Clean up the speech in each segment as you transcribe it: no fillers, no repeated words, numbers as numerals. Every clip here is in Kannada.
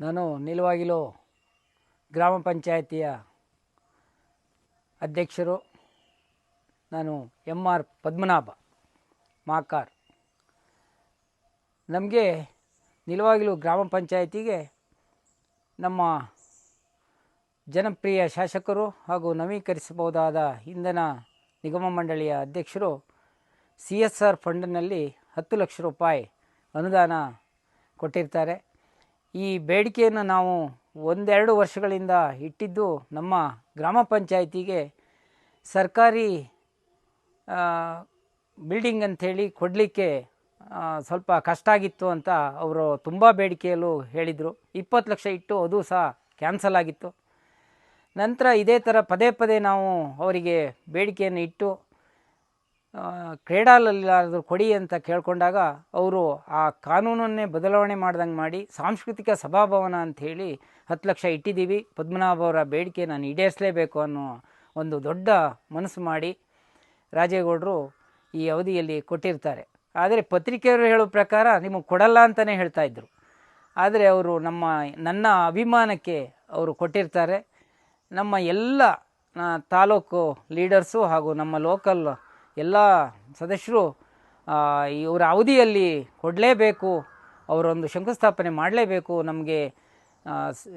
ನಾನು ನಿಲುವಾಗಿಲು ಗ್ರಾಮ ಪಂಚಾಯಿತಿಯ ಅಧ್ಯಕ್ಷರು. ನಾನು MR ಪದ್ಮನಾಭ ಮಾಕಾರ್. ನಮಗೆ ನಿಲುವಾಗಿಲು ಗ್ರಾಮ ಪಂಚಾಯಿತಿಗೆ ನಮ್ಮ ಜನಪ್ರಿಯ ಶಾಸಕರು ಹಾಗೂ ನವೀಕರಿಸಬಹುದಾದ ಇಂಧನ ನಿಗಮ ಮಂಡಳಿಯ ಅಧ್ಯಕ್ಷರು CSR ಫಂಡ್ನಲ್ಲಿ 10 ಲಕ್ಷ ರೂಪಾಯಿ ಅನುದಾನ ಕೊಟ್ಟಿರ್ತಾರೆ. ಈ ಬೇಡಿಕೆಯನ್ನು ನಾವು 1-2 ವರ್ಷಗಳಿಂದ ಇಟ್ಟಿದ್ದು ನಮ್ಮ ಗ್ರಾಮ ಪಂಚಾಯಿತಿಗೆ ಸರ್ಕಾರಿ ಬಿಲ್ಡಿಂಗ್ ಅಂಥೇಳಿ ಕೊಡಲಿಕ್ಕೆ ಸ್ವಲ್ಪ ಕಷ್ಟ ಆಗಿತ್ತು ಅಂತ ಅವರು ತುಂಬ ಬೇಡಿಕೆಯಲ್ಲೂ ಹೇಳಿದರು. 20 ಲಕ್ಷ ಇಟ್ಟು ಅದು ಸಹ ಕ್ಯಾನ್ಸಲ್ ಆಗಿತ್ತು. ನಂತರ ಇದೇ ಥರ ಪದೇ ಪದೇ ನಾವು ಅವರಿಗೆ ಬೇಡಿಕೆಯನ್ನು ಇಟ್ಟು ಕ್ರೀಡಾಲಲ್ಲಾದರೂ ಕೊಡಿ ಅಂತ ಕೇಳಿಕೊಂಡಾಗ ಅವರು ಆ ಕಾನೂನನ್ನೇ ಬದಲಾವಣೆ ಮಾಡ್ದಂಗೆ ಮಾಡಿ ಸಾಂಸ್ಕೃತಿಕ ಸಭಾಭವನ ಅಂಥೇಳಿ 10 ಲಕ್ಷ ಇಟ್ಟಿದ್ದೀವಿ, ಪದ್ಮನಾಭ ಅವರ ಬೇಡಿಕೆ ನಾನು ಈಡೇರಿಸಲೇಬೇಕು ಅನ್ನೋ ಒಂದು ದೊಡ್ಡ ಮನಸ್ಸು ಮಾಡಿ ರಾಜೇಗೌಡರು ಈ ಅವಧಿಯಲ್ಲಿ ಕೊಟ್ಟಿರ್ತಾರೆ. ಆದರೆ ಪತ್ರಿಕೆಯವರು ಹೇಳೋ ಪ್ರಕಾರ ನಿಮಗೆ ಕೊಡಲ್ಲ ಅಂತಲೇ ಹೇಳ್ತಾಯಿದ್ರು. ಆದರೆ ಅವರು ನನ್ನ ಅಭಿಮಾನಕ್ಕೆ ಅವರು ಕೊಟ್ಟಿರ್ತಾರೆ. ನಮ್ಮ ಎಲ್ಲ ತಾಲೂಕು ಲೀಡರ್ಸು ಹಾಗೂ ನಮ್ಮ ಲೋಕಲ್ ಎಲ್ಲ ಸದಸ್ಯರು ಇವರ ಅವಧಿಯಲ್ಲಿ ಕೊಡಲೇಬೇಕು, ಅವರೊಂದು ಶಂಕುಸ್ಥಾಪನೆ ಮಾಡಲೇಬೇಕು, ನಮಗೆ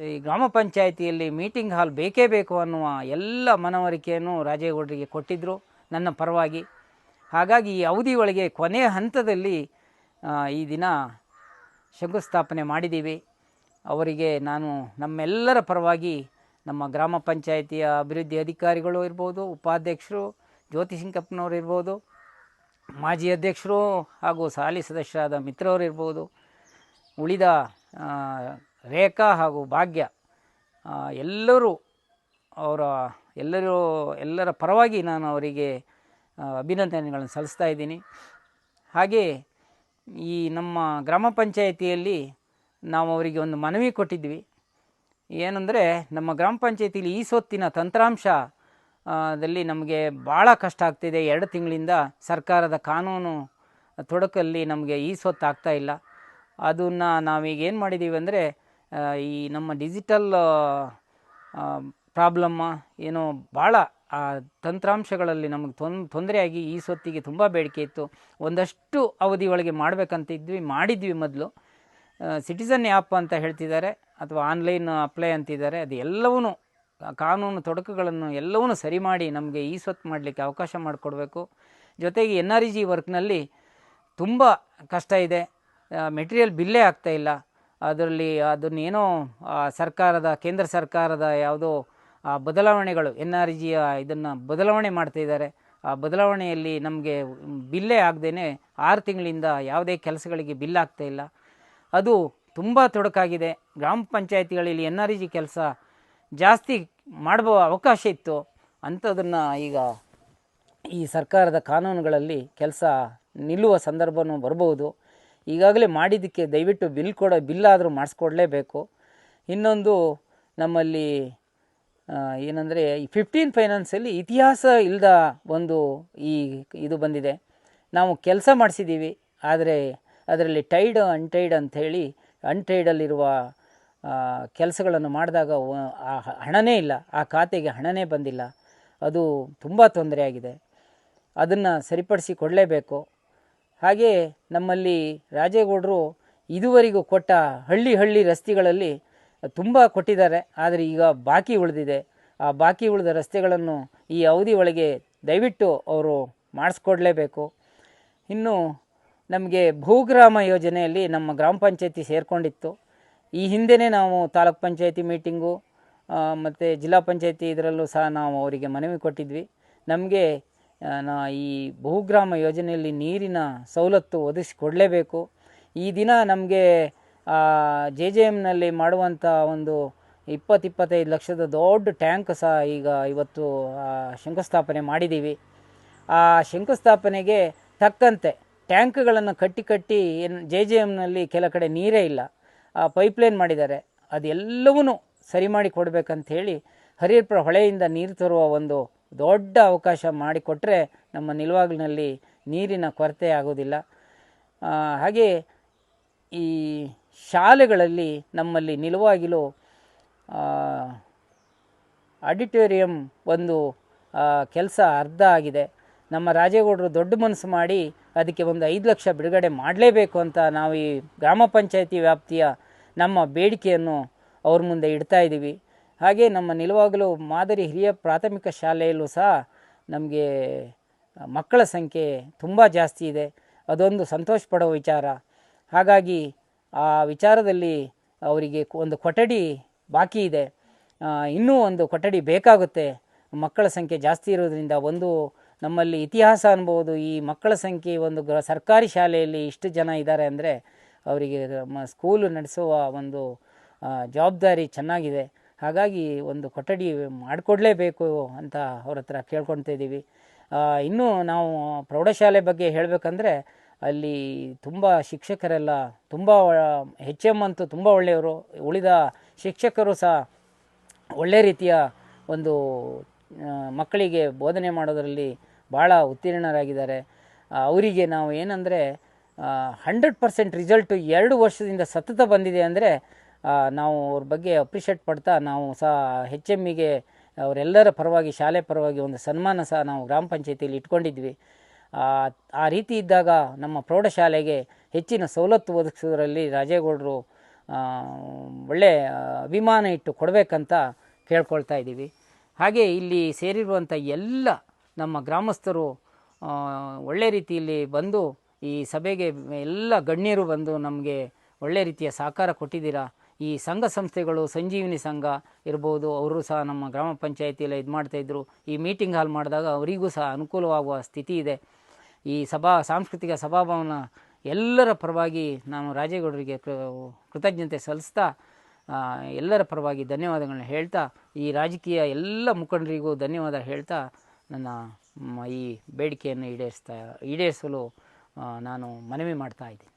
ಈ ಗ್ರಾಮ ಪಂಚಾಯಿತಿಯಲ್ಲಿ ಮೀಟಿಂಗ್ ಹಾಲ್ ಬೇಕೇ ಬೇಕು ಅನ್ನುವ ಎಲ್ಲ ಮನವರಿಕೆಯನ್ನು ರಾಜೇಗೌಡರಿಗೆ ಕೊಟ್ಟಿದ್ದರು ನನ್ನ ಪರವಾಗಿ. ಹಾಗಾಗಿ ಈ ಅವಧಿ ಒಳಗೆ ಕೊನೆಯ ಹಂತದಲ್ಲಿ ಈ ದಿನ ಶಂಕುಸ್ಥಾಪನೆ ಮಾಡಿದ್ದೀವಿ. ಅವರಿಗೆ ನಾನು ನಮ್ಮೆಲ್ಲರ ಪರವಾಗಿ ನಮ್ಮ ಗ್ರಾಮ ಪಂಚಾಯಿತಿಯ ಅಭಿವೃದ್ಧಿ ಅಧಿಕಾರಿಗಳು ಇರ್ಬೋದು, ಉಪಾಧ್ಯಕ್ಷರು ಜ್ಯೋತಿ ಸಿಂಕಪ್ಪನವರು ಇರ್ಬೋದು, ಮಾಜಿ ಅಧ್ಯಕ್ಷರು ಹಾಗೂ ಹಾಲಿ ಸದಸ್ಯರಾದ ಮಿತ್ರವರು ಇರ್ಬೋದು, ಉಳಿದ ರೇಖಾ ಹಾಗೂ ಭಾಗ್ಯ ಎಲ್ಲರ ಪರವಾಗಿ ನಾನು ಅವರಿಗೆ ಅಭಿನಂದನೆಗಳನ್ನು ಸಲ್ಲಿಸ್ತಾ ಇದ್ದೀನಿ. ಹಾಗೆ ಈ ನಮ್ಮ ಗ್ರಾಮ ಪಂಚಾಯಿತಿಯಲ್ಲಿ ನಾವು ಅವರಿಗೆ ಒಂದು ಮನವಿ ಕೊಟ್ಟಿದ್ವಿ. ಏನಂದರೆ ನಮ್ಮ ಗ್ರಾಮ ಪಂಚಾಯಿತಿಯಲ್ಲಿ ಈ ಸೊತ್ತಿನ ತಂತ್ರಾಂಶ ದಲ್ಲಿ ನಮಗೆ ಭಾಳ ಕಷ್ಟ ಆಗ್ತಿದೆ. 2 ತಿಂಗಳಿಂದ ಸರ್ಕಾರದ ಕಾನೂನು ತೊಡಕಲ್ಲಿ ನಮಗೆ ಈ ಸೊತ್ತು ಆಗ್ತಾಯಿಲ್ಲ. ಅದನ್ನು ನಾವೀಗ ಏನು ಮಾಡಿದ್ದೀವಿ ಅಂದರೆ ಈ ನಮ್ಮ ಡಿಜಿಟಲ್ ಪ್ರಾಬ್ಲಮ್ಮ ಏನೋ ಭಾಳ ತಂತ್ರಾಂಶಗಳಲ್ಲಿ ನಮಗೆ ತೊಂದರೆಯಾಗಿ ಈ ಸೊತ್ತಿಗೆ ತುಂಬ ಬೇಡಿಕೆ ಇತ್ತು. ಒಂದಷ್ಟು ಅವಧಿ ಒಳಗೆ ಮಾಡಿದ್ವಿ ಮೊದಲು. ಸಿಟಿಸನ್ ಆ್ಯಪ್ ಅಂತ ಹೇಳ್ತಿದ್ದಾರೆ ಅಥವಾ ಆನ್ಲೈನ್ ಅಪ್ಲೈ ಅಂತಿದ್ದಾರೆ. ಅದು ಎಲ್ಲವೂ ಕಾನೂನು ತೊಡಕುಗಳನ್ನು ಎಲ್ಲವೂ ಸರಿ ಮಾಡಿ ನಮಗೆ ಈ ಸೊತ್ತು ಮಾಡಲಿಕ್ಕೆ ಅವಕಾಶ ಮಾಡಿಕೊಡ್ಬೇಕು. ಜೊತೆಗೆ NREG ವರ್ಕ್ನಲ್ಲಿ ತುಂಬ ಕಷ್ಟ ಇದೆ. ಮೆಟೀರಿಯಲ್ ಬಿಲ್ಲೇ ಆಗ್ತಾಯಿಲ್ಲ. ಅದನ್ನೇನೋ ಕೇಂದ್ರ ಸರ್ಕಾರದ ಯಾವುದೋ ಬದಲಾವಣೆಗಳು NREGಯ ಇದನ್ನು ಬದಲಾವಣೆ ಮಾಡ್ತಾಯಿದ್ದಾರೆ. ಆ ಬದಲಾವಣೆಯಲ್ಲಿ ನಮಗೆ ಬಿಲ್ಲೇ ಆಗದೇ 6 ತಿಂಗಳಿಂದ ಯಾವುದೇ ಕೆಲಸಗಳಿಗೆ ಬಿಲ್ ಆಗ್ತಾಯಿಲ್ಲ. ಅದು ತುಂಬ ತೊಡಕಾಗಿದೆ. ಗ್ರಾಮ ಪಂಚಾಯಿತಿಗಳಲ್ಲಿ NREG ಕೆಲಸ ಜಾಸ್ತಿ ಮಾಡುವ ಅವಕಾಶ ಇತ್ತು. ಅಂಥದನ್ನು ಈಗ ಈ ಸರ್ಕಾರದ ಕಾನೂನುಗಳಲ್ಲಿ ಕೆಲಸ ನಿಲ್ಲುವ ಸಂದರ್ಭವೂ ಬರ್ಬೋದು. ಈಗಾಗಲೇ ಮಾಡಿದ್ದಕ್ಕೆ ದಯವಿಟ್ಟು ಬಿಲ್ಲಾದರೂ ಮಾಡಿಸ್ಕೊಡ್ಲೇಬೇಕು. ಇನ್ನೊಂದು ನಮ್ಮಲ್ಲಿ ಏನಂದರೆ ಈ 15 ಫೈನಾನ್ಸಲ್ಲಿ ಇತಿಹಾಸ ಇಲ್ಲದ ಒಂದು ಇದು ಬಂದಿದೆ. ನಾವು ಕೆಲಸ ಮಾಡಿಸಿದ್ದೀವಿ, ಆದರೆ ಅದರಲ್ಲಿ ಟೈಡ್ ಅನ್ಟೈಡ್ ಅಂಥೇಳಿ ಅನ್ಟೈಡಲ್ಲಿರುವ ಕೆಲಸಗಳನ್ನು ಮಾಡಿದಾಗ ಹಣನೇ ಇಲ್ಲ, ಆ ಖಾತೆಗೆ ಹಣನೇ ಬಂದಿಲ್ಲ. ಅದು ತುಂಬ ತೊಂದರೆಯಾಗಿದೆ. ಅದನ್ನು ಸರಿಪಡಿಸಿ ಕೊಡಲೇಬೇಕು. ಹಾಗೆ ನಮ್ಮಲ್ಲಿ ರಾಜೇಗೌಡರು ಇದುವರೆಗೂ ಕೊಟ್ಟ ಹಳ್ಳಿ ರಸ್ತೆಗಳಲ್ಲಿ ತುಂಬ ಕೊಟ್ಟಿದ್ದಾರೆ. ಆದರೆ ಈಗ ಬಾಕಿ ಉಳಿದಿದೆ. ಆ ಬಾಕಿ ಉಳಿದ ರಸ್ತೆಗಳನ್ನು ಈ ಅವಧಿ ಒಳಗೆ ದಯವಿಟ್ಟು ಅವರು ಮಾಡಿಸ್ಕೊಡ್ಲೇಬೇಕು. ಇನ್ನು ನಮಗೆ ಭೂಗ್ರಾಮ ಯೋಜನೆಯಲ್ಲಿ ನಮ್ಮ ಗ್ರಾಮ ಪಂಚಾಯತಿ ಸೇರಿಕೊಂಡಿತ್ತು. ಈ ಹಿಂದೆಯೇ ನಾವು ತಾಲೂಕ್ ಪಂಚಾಯತಿ ಮೀಟಿಂಗು ಮತ್ತು ಜಿಲ್ಲಾ ಪಂಚಾಯತಿ ಇದರಲ್ಲೂ ಸಹ ನಾವು ಅವರಿಗೆ ಮನವಿ ಕೊಟ್ಟಿದ್ವಿ. ನಮಗೆ ಈ ಭೂಗ್ರಾಮ ಯೋಜನೆಯಲ್ಲಿ ನೀರಿನ ಸವಲತ್ತು ಒದಗಿಸಿಕೊಡಲೇಬೇಕು. ಈ ದಿನ ನಮಗೆ JJMನಲ್ಲಿ ಮಾಡುವಂಥ ಒಂದು 20-25 ಲಕ್ಷದ ದೊಡ್ಡ ಟ್ಯಾಂಕ್ ಸಹ ಇವತ್ತು ಶಂಕುಸ್ಥಾಪನೆ ಮಾಡಿದ್ದೀವಿ. ಆ ಶಂಕುಸ್ಥಾಪನೆಗೆ ತಕ್ಕಂತೆ ಟ್ಯಾಂಕ್ಗಳನ್ನು ಕಟ್ಟಿ JJMನಲ್ಲಿ ಕೆಲ ಕಡೆ ನೀರೇ ಇಲ್ಲ, ಪೈಪ್ಲೈನ್ ಮಾಡಿದ್ದಾರೆ. ಅದೆಲ್ಲವೂ ಸರಿ ಮಾಡಿ ಕೊಡಬೇಕಂಥೇಳಿ ಹರಿಹರಪುರ ಹೊಳೆಯಿಂದ ನೀರು ತರುವ ಒಂದು ದೊಡ್ಡ ಅವಕಾಶ ಮಾಡಿಕೊಟ್ರೆ ನಮ್ಮ ನಿಲುವಾಗಿಲಿನಲ್ಲಿ ನೀರಿನ ಕೊರತೆ ಆಗೋದಿಲ್ಲ. ಹಾಗೆ ಈ ಶಾಲೆಗಳಲ್ಲಿ ನಮ್ಮಲ್ಲಿ ನಿಲುವಾಗಿಲು ಆಡಿಟೋರಿಯಂ ಒಂದು ಕೆಲಸ ಅರ್ಧ ಆಗಿದೆ. ನಮ್ಮ ರಾಜೇಗೌಡರು ದೊಡ್ಡ ಮನಸ್ಸು ಮಾಡಿ ಅದಕ್ಕೆ ಒಂದು 5 ಲಕ್ಷ ಬಿಡುಗಡೆ ಮಾಡಲೇಬೇಕು ಅಂತ ನಾವು ಈ ಗ್ರಾಮ ಪಂಚಾಯತಿ ವ್ಯಾಪ್ತಿಯ ನಮ್ಮ ಬೇಡಿಕೆಯನ್ನು ಅವ್ರ ಮುಂದೆ ಇಡ್ತಾ ಇದ್ದೀವಿ. ಹಾಗೆ ನಮ್ಮ ನಿಲುವಾಗಲು ಮಾದರಿ ಹಿರಿಯ ಪ್ರಾಥಮಿಕ ಶಾಲೆಯಲ್ಲೂ ಸಹ ನಮಗೆ ಮಕ್ಕಳ ಸಂಖ್ಯೆ ತುಂಬ ಜಾಸ್ತಿ ಇದೆ. ಅದೊಂದು ಸಂತೋಷ ಪಡೋ ವಿಚಾರ. ಹಾಗಾಗಿ ಆ ವಿಚಾರದಲ್ಲಿ ಅವರಿಗೆ ಒಂದು ಕೊಠಡಿ ಬಾಕಿ ಇದೆ. ಇನ್ನೂ ಒಂದು ಕೊಠಡಿ ಬೇಕಾಗುತ್ತೆ. ಮಕ್ಕಳ ಸಂಖ್ಯೆ ಜಾಸ್ತಿ ಇರೋದ್ರಿಂದ ಒಂದು ನಮ್ಮಲ್ಲಿ ಇತಿಹಾಸ ಅನ್ಬೋದು. ಈ ಮಕ್ಕಳ ಸಂಖ್ಯೆ ಒಂದು ಸರ್ಕಾರಿ ಶಾಲೆಯಲ್ಲಿ ಇಷ್ಟು ಜನ ಇದ್ದಾರೆ ಅಂದರೆ ಅವರಿಗೆ ಸ್ಕೂಲು ನಡೆಸುವ ಒಂದು ಜವಾಬ್ದಾರಿ ಚೆನ್ನಾಗಿದೆ. ಹಾಗಾಗಿ ಒಂದು ಕೊಠಡಿ ಮಾಡಿಕೊಡ್ಲೇಬೇಕು ಅಂತ ಅವ್ರ ಹತ್ರ ಕೇಳ್ಕೊಳ್ತಾ ಇದ್ದೀವಿ. ಇನ್ನೂ ನಾವು ಪ್ರೌಢಶಾಲೆ ಬಗ್ಗೆ ಹೇಳಬೇಕಂದ್ರೆ ಅಲ್ಲಿ ತುಂಬ ಶಿಕ್ಷಕರೆಲ್ಲ ತುಂಬ HM ಅಂತೂ ತುಂಬ ಒಳ್ಳೆಯವರು. ಉಳಿದ ಶಿಕ್ಷಕರು ಸಹ ಒಳ್ಳೆ ರೀತಿಯ ಒಂದು ಮಕ್ಕಳಿಗೆ ಬೋಧನೆ ಮಾಡೋದರಲ್ಲಿ ಭಾಳ ಉತ್ತೀರ್ಣರಾಗಿದ್ದಾರೆ. ಅವರಿಗೆ ನಾವು ಏನಂದರೆ 100% ರಿಸಲ್ಟು 2 ವರ್ಷದಿಂದ ಸತತ ಬಂದಿದೆ ಅಂದರೆ ನಾವು ಅವ್ರ ಬಗ್ಗೆ ಅಪ್ರಿಷಿಯೇಟ್ ಪಡ್ತಾ ನಾವು ಸಹ HMಗೆ ಅವರೆಲ್ಲರ ಪರವಾಗಿ ಶಾಲೆ ಪರವಾಗಿ ಒಂದು ಸನ್ಮಾನ ಸಹ ನಾವು ಗ್ರಾಮ ಪಂಚಾಯತಿಯಲ್ಲಿ ಇಟ್ಕೊಂಡಿದ್ವಿ. ಆ ರೀತಿ ಇದ್ದಾಗ ನಮ್ಮ ಪ್ರೌಢಶಾಲೆಗೆ ಹೆಚ್ಚಿನ ಸವಲತ್ತು ಒದಗಿಸೋದ್ರಲ್ಲಿ ರಾಜೇಗೌಡರು ಒಳ್ಳೆಯ ಅಭಿಮಾನ ಇಟ್ಟು ಕೊಡಬೇಕಂತ ಕೇಳ್ಕೊಳ್ತಾ ಇದ್ದೀವಿ. ಹಾಗೆ ಇಲ್ಲಿ ಸೇರಿರುವಂಥ ಎಲ್ಲ ನಮ್ಮ ಗ್ರಾಮಸ್ಥರು ಒಳ್ಳೆ ರೀತಿಯಲ್ಲಿ ಬಂದು ಈ ಸಭೆಗೆ ಎಲ್ಲ ಗಣ್ಯರು ಬಂದು ನಮಗೆ ಒಳ್ಳೆ ರೀತಿಯ ಸಹಕಾರ ಕೊಟ್ಟಿದ್ದೀರಾ. ಈ ಸಂಘ ಸಂಸ್ಥೆಗಳು ಸಂಜೀವಿನಿ ಸಂಘ ಇರ್ಬೋದು, ಅವರು ಸಹ ನಮ್ಮ ಗ್ರಾಮ ಪಂಚಾಯತಿಯಲ್ಲಿ ಇದು ಮಾಡ್ತಾಯಿದ್ರು. ಈ ಮೀಟಿಂಗ್ ಹಾಲ್ ಮಾಡಿದಾಗ ಅವರಿಗೂ ಸಹ ಅನುಕೂಲವಾಗುವ ಸ್ಥಿತಿ ಇದೆ. ಈ ಸಾಂಸ್ಕೃತಿಕ ಸಭಾಭವನ ಎಲ್ಲರ ಪರವಾಗಿ ನಾನು ರಾಜೇಗೌಡರಿಗೆ ಕೃತಜ್ಞತೆ ಸಲ್ಲಿಸ್ತಾ ಎಲ್ಲರ ಪರವಾಗಿ ಧನ್ಯವಾದಗಳನ್ನ ಹೇಳ್ತಾ ಈ ರಾಜಕೀಯ ಎಲ್ಲ ಮುಖಂಡರಿಗೂ ಧನ್ಯವಾದ ಹೇಳ್ತಾ ನನ್ನ ಈ ಬೇಡಿಕೆಯನ್ನು ಈಡೇರಿಸಲು ನಾನು ಮನವಿ ಮಾಡ್ತಾ ಇದ್ದೀನಿ.